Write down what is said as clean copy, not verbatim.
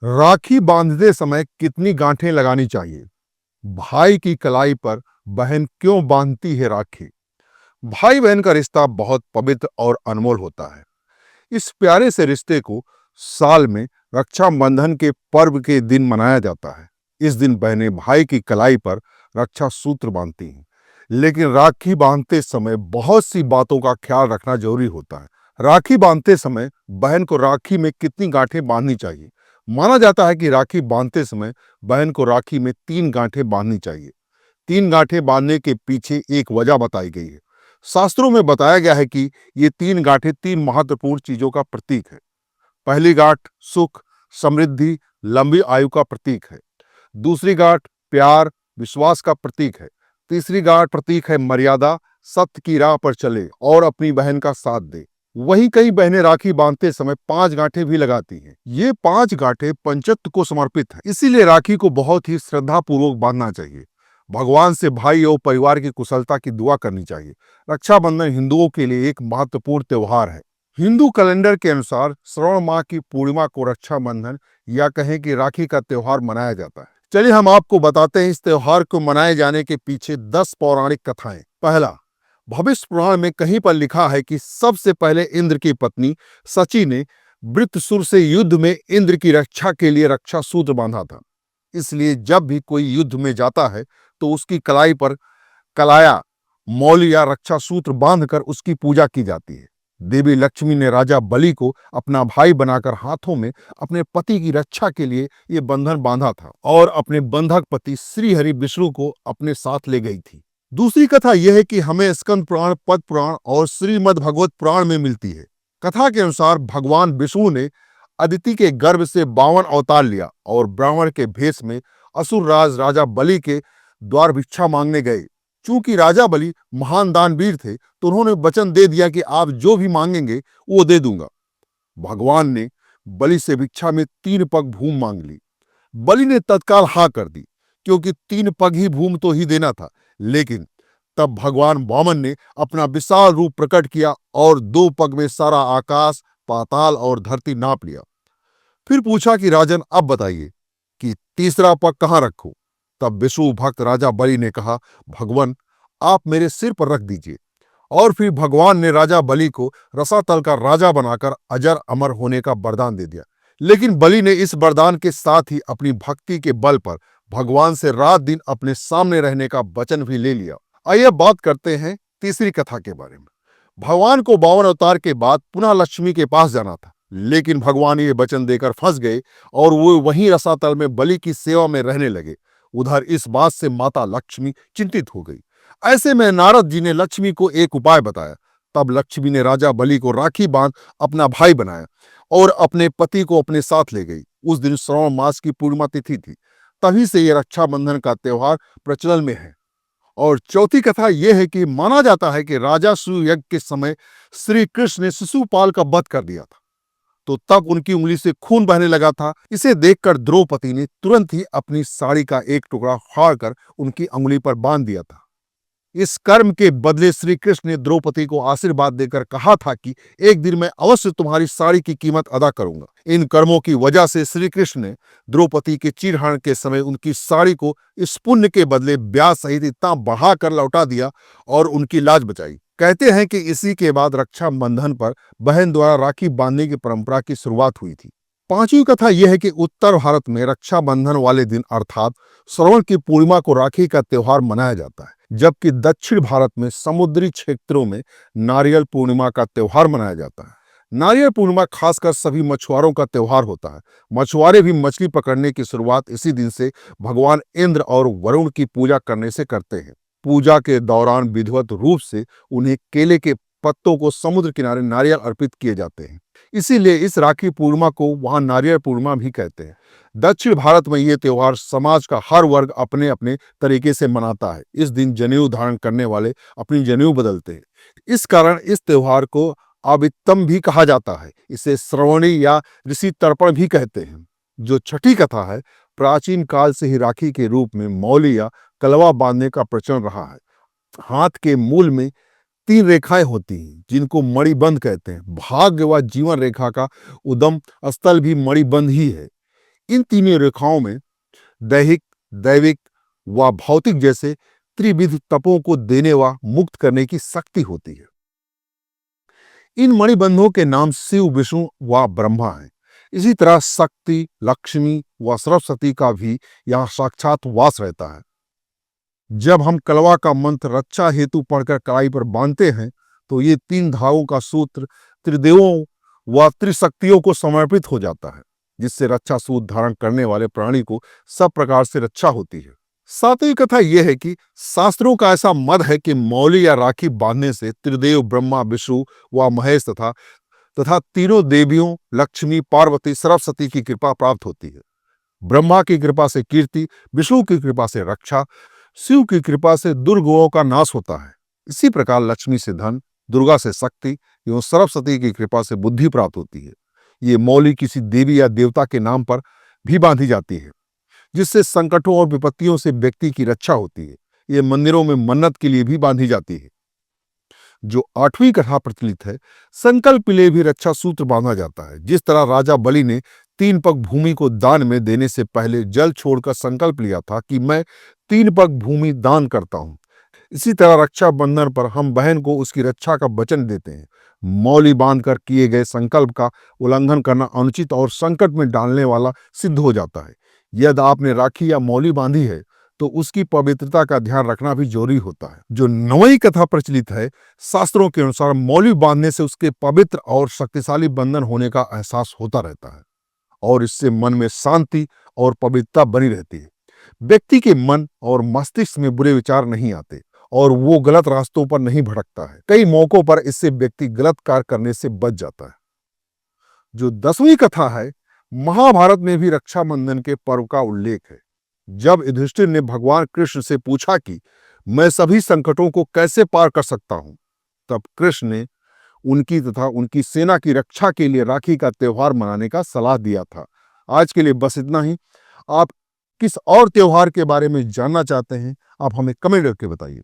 राखी बांधते समय कितनी गांठें लगानी चाहिए? भाई की कलाई पर बहन क्यों बांधती है राखी? भाई बहन का रिश्ता बहुत पवित्र और अनमोल होता है। इस प्यारे से रिश्ते को साल में रक्षाबंधन के पर्व के दिन मनाया जाता है। इस दिन बहनें भाई की कलाई पर रक्षा सूत्र बांधती हैं। लेकिन राखी बांधते समय बहुत सी बातों का ख्याल रखना जरूरी होता है। राखी बांधते समय बहन को राखी में कितनी गांठें बांधनी चाहिए? माना जाता है कि राखी बांधते समय बहन को राखी में 3 गांठें बांधनी चाहिए। 3 गांठें बांधने के पीछे एक वजह बताई गई है। शास्त्रों में बताया गया है कि ये 3 गांठें 3 महत्वपूर्ण चीजों का प्रतीक है। पहली गांठ सुख, समृद्धि, लंबी आयु का प्रतीक है। दूसरी गांठ प्यार, विश्वास का प्रतीक है। तीसरी गांठ प्रतीक है मर्यादा, सत्य की राह पर चले और अपनी बहन का साथ दे। वहीं कई बहनें राखी बांधते समय 5 गांठें भी लगाती हैं। ये 5 गांठें पंचत्व को समर्पित है, इसीलिए राखी को बहुत ही श्रद्धा पूर्वक बांधना चाहिए। भगवान से भाई और परिवार की कुशलता की दुआ करनी चाहिए। रक्षाबंधन हिंदुओं के लिए एक महत्वपूर्ण त्योहार है। हिंदू कैलेंडर के अनुसार श्रावण माह की पूर्णिमा को रक्षाबंधन या कहें कि राखी का त्योहार मनाया जाता है। चलिए हम आपको बताते हैं इस त्योहार को मनाए जाने के पीछे 10 पौराणिक कथाएं। पहला, भविष्य पुराण में कहीं पर लिखा है कि सबसे पहले इंद्र की पत्नी सची ने वृत्रसुर से युद्ध में इंद्र की रक्षा के लिए रक्षा सूत्र बांधा था। इसलिए जब भी कोई युद्ध में जाता है तो उसकी कलाई पर कलाया, मौल या रक्षा सूत्र बांधकर उसकी पूजा की जाती है। देवी लक्ष्मी ने राजा बलि को अपना भाई बनाकर हाथों में अपने पति की रक्षा के लिए ये बंधन बांधा था और अपने बंधक पति श्री हरि विष्णु को अपने साथ ले गई थी। दूसरी कथा यह है कि हमें स्कंद पुराण, पद्म पुराण और श्रीमद् भगवत पुराण में मिलती है। कथा के अनुसार भगवान विष्णु ने अदिति के गर्भ से 52 अवतार लिया और ब्राह्मण के भेष में असुर राज राजा बलि के द्वार भिक्षा मांगने गए। चूंकि राजा बलि महान दानवीर थे तो उन्होंने वचन दे दिया कि आप जो भी मांगेंगे वो दे दूंगा। भगवान ने बलि से भिक्षा में 3 पग भूमि मांग ली। बलि ने तत्काल हाँ कर दी, क्योंकि 3 पग ही भूमि तो ही देना था। लेकिन तब भगवान वामन ने अपना विशाल रूप प्रकट किया और 2 पग में सारा आकाश, पाताल और धरती नाप लिया। फिर पूछा कि राजन अब बताइए कि तीसरा पग कहां रखूं? तब विष्णु भक्त राजा बलि ने कहा, भगवान आप मेरे सिर पर रख दीजिए। और फिर भगवान ने राजा बलि को रसातल का राजा बनाकर अजर अमर होने का वरदान दे दिया। लेकिन बलि ने इस वरदान के साथ ही अपनी भक्ति के बल पर भगवान से रात दिन अपने सामने रहने का वचन भी ले लिया। आइए बात करते हैं तीसरी कथा के बारे में। भगवान को 52 अवतार के बाद पुनः लक्ष्मी के पास जाना था, लेकिन भगवान ये वचन देकर फंस गए और वो वहीं रसातल में बलि की सेवा में रहने लगे। उधर इस बात से माता लक्ष्मी चिंतित हो गई। ऐसे में नारद जी ने लक्ष्मी को एक उपाय बताया। तब लक्ष्मी ने राजा बलि को राखी बांध अपना भाई बनाया और अपने पति को अपने साथ ले गई। उस दिन श्रावण मास की पूर्णिमा तिथि थी। तभी से ये रक्षाबंधन का त्योहार प्रचलन में है। और चौथी कथा यह है कि माना जाता है कि राजा सुयज्ञ के समय श्री कृष्ण ने शिशुपाल का वध कर दिया था, तो तब उनकी उंगली से खून बहने लगा था। इसे देखकर द्रौपदी ने तुरंत ही अपनी साड़ी का एक टुकड़ा फाड़कर उनकी उंगली पर बांध दिया था। इस कर्म के बदले श्री कृष्ण ने द्रौपदी को आशीर्वाद देकर कहा था कि एक दिन मैं अवश्य तुम्हारी साड़ी की कीमत अदा करूंगा। इन कर्मों की वजह से श्री कृष्ण ने द्रौपदी के चीरहरण के समय उनकी साड़ी को इस पुण्य के बदले ब्याज सहित इतना बढ़ाकर लौटा दिया और उनकी लाज बचाई। कहते हैं कि इसी के बाद रक्षाबंधन पर बहन द्वारा राखी बांधने की परंपरा की शुरुआत हुई थी। पांचवी कथा यह है कि उत्तर भारत में रक्षाबंधन वाले दिन अर्थात श्रावण की पूर्णिमा को राखी का त्योहार मनाया जाता है, जबकि दक्षिण भारत में समुद्री क्षेत्रों में नारियल पूर्णिमा का त्योहार मनाया जाता है। नारियल पूर्णिमा खासकर सभी मछुआरों का त्योहार होता है। मछुआरे भी मछली पकड़ने की शुरुआत इसी दिन से भगवान इंद्र और वरुण की पूजा करने से करते हैं। पूजा के दौरान विधिवत रूप से उन्हें केले के पत्तों को समुद्र किनारे नारियल अर्पित किए जाते हैं। इसीलिए इस राखी पूर्णिमा को वहां नारियल पूर्णिमा भी कहते हैं। दक्षिण भारत में यह त्योहार समाज का हर वर्ग अपने अपने तरीके से मनाता है। इस दिन जनेऊ धारण करने वाले अपनी जनेऊ बदलते हैं। इस कारण इस त्योहार को आवित्तम भी कहा जाता है। इसे श्रवणी या ऋषि तर्पण भी कहते हैं। जो छठी कथा है, प्राचीन काल से ही राखी के रूप में मौली या कलवा बांधने का प्रचलन रहा है। हाथ के मूल में 3 रेखाएं होती हैं, जिनको मणिबंध कहते हैं। भाग्य व जीवन रेखा का उद्गम स्थल भी मणिबंध ही है। इन तीनों रेखाओं में दैहिक, दैविक व भौतिक जैसे त्रिविध तपों को देने व मुक्त करने की शक्ति होती है। इन मणिबंधों के नाम शिव, विष्णु व ब्रह्मा हैं। इसी तरह शक्ति, लक्ष्मी व सरस्वती का भी यहाँ साक्षात वास रहता है। जब हम कलवा का मंत्र रक्षा हेतु पढ़कर कलाई पर बांधते हैं तो ये 3 धागों का सूत्र त्रिदेवों व त्रिशक्तियों को समर्पित हो जाता है, जिससे रक्षा सूत्र धारण करने वाले प्राणी को सब प्रकार से रक्षा होती है। सातवीं कथा यह है कि शास्त्रों का ऐसा मत है कि मौली या राखी बांधने से त्रिदेव ब्रह्मा, विष्णु व महेश तथा तीनों देवियों लक्ष्मी, पार्वती, सरस्वती की कृपा प्राप्त होती है। ब्रह्मा की कृपा से कीर्ति, विष्णु की कृपा से रक्षा, शिव की कृपा से दुर्गुणों का नाश होता है। इसी प्रकार लक्ष्मी से धन, दुर्गा से शक्ति एवं सरस्वती की कृपा से बुद्धि प्राप्त होती है। ये मौली किसी देवी या देवता के नाम पर भी बांधी जाती है, जिससे संकटों और विपत्तियों से व्यक्ति की रक्षा होती है। ये मंदिरों में मन्नत के लिए भी बांधी जाती है। जो 8वीं कथा प्रचलित है, संकल्प के लिए भी रक्षा सूत्र बांधा जाता है। जिस तरह राजा बलि ने 3 पग भूमि को दान में देने से पहले जल छोड़कर संकल्प लिया था कि मैं 3 पग भूमि दान करता हूं, इसी तरह रक्षा बंधन पर हम बहन को उसकी रक्षा का वचन देते हैं। मौली बांधकर किए गए संकल्प का उल्लंघन करना अनुचित और संकट में डालने वाला सिद्ध हो जाता है। यदि आपने राखी या मौली बांधी है तो उसकी पवित्रता का ध्यान रखना भी जरूरी होता है। जो 9वीं कथा प्रचलित है, शास्त्रों के अनुसार मौली बांधने से उसके पवित्र और शक्तिशाली बंधन होने का एहसास होता रहता है और इससे मन में शांति और पवित्रता बनी रहती है। व्यक्ति के मन और मस्तिष्क में बुरे विचार नहीं आते और वो गलत रास्तों पर नहीं भटकता है। कई मौकों पर इससे व्यक्ति गलत कार्य करने से बच जाता है। जो 10वीं कथा है, महाभारत में भी रक्षाबंधन के पर्व का उल्लेख है। जब युधिष्ठिर ने भगवान कृष्ण से पूछा कि मैं सभी संकटों को कैसे पार कर सकता हूं, तब कृष्ण ने उनकी तथा उनकी सेना की रक्षा के लिए राखी का त्योहार मनाने का सलाह दिया था। आज के लिए बस इतना ही। आप किस और त्योहार के बारे में जानना चाहते हैं, आप हमें कमेंट करके बताइए।